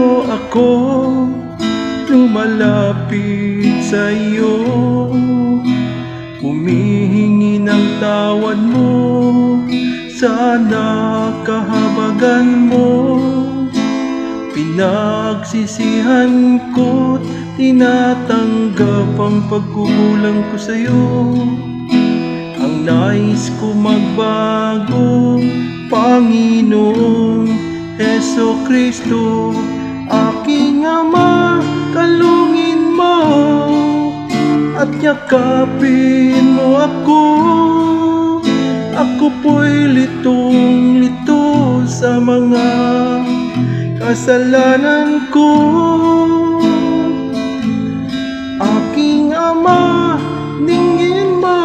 Pero ako lumalapit sa iyo, humihingi ng tawad mo. Sana kahabagan mo, pinagsisihan ko't tinatanggap ang pagkukulang ko sa'yo. Ang nais ko magbago, Panginoong Hesukristo, aking Ama, kalungin mo at yakapin mo ako. Ako po'y litong-lito sa mga kasalanan ko. Aking Ama, ningin mo,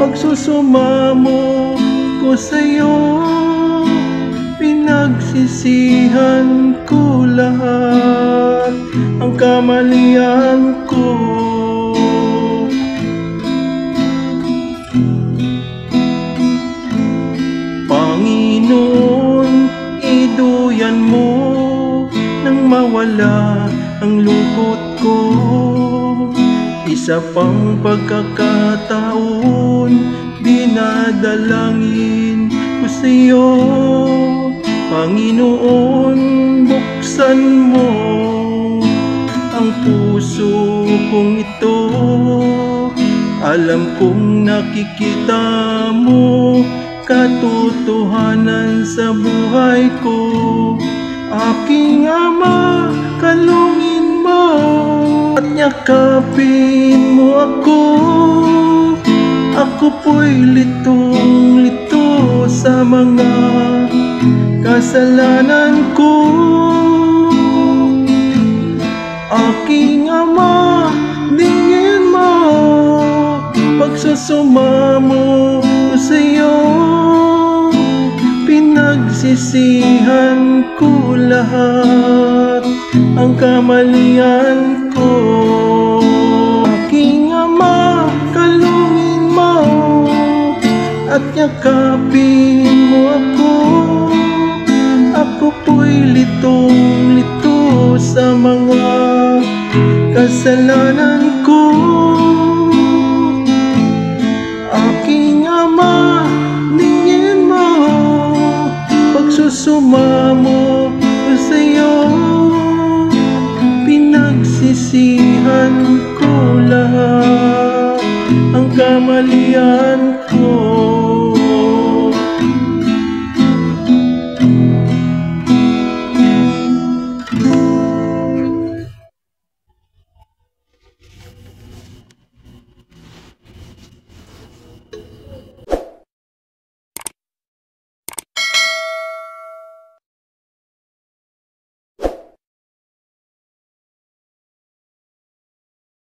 pagsusumamo ko sa'yo. Pinagsisihan ko lahat ang kamalian ko. Panginoon, iduyan mo nang mawala ang lungkot ko. Isa pang pagkakataon, dinadalangin ko sa'yo. Panginoon, buksan mo ang puso kong ito. Alam kong nakikita mo katotohanan sa buhay ko. Aking Ama, kalungin mo at yakapin mo ako. Ako po'y litong-lito sa mga kasalanan ko. Aking Ama, ningin mo, pagsusumamo ko sa'yo. Pinagsisihan ko lahat ang kamalian ko. Aking Ama, kalungin mo at yakapin mo ako. Ako po'y litong-lito sa mga kasalanan ko. Aking Ama, ningin mo, pagsusumamo ko sa'yo. Pinagsisihan ko lahat ang kamalian ko.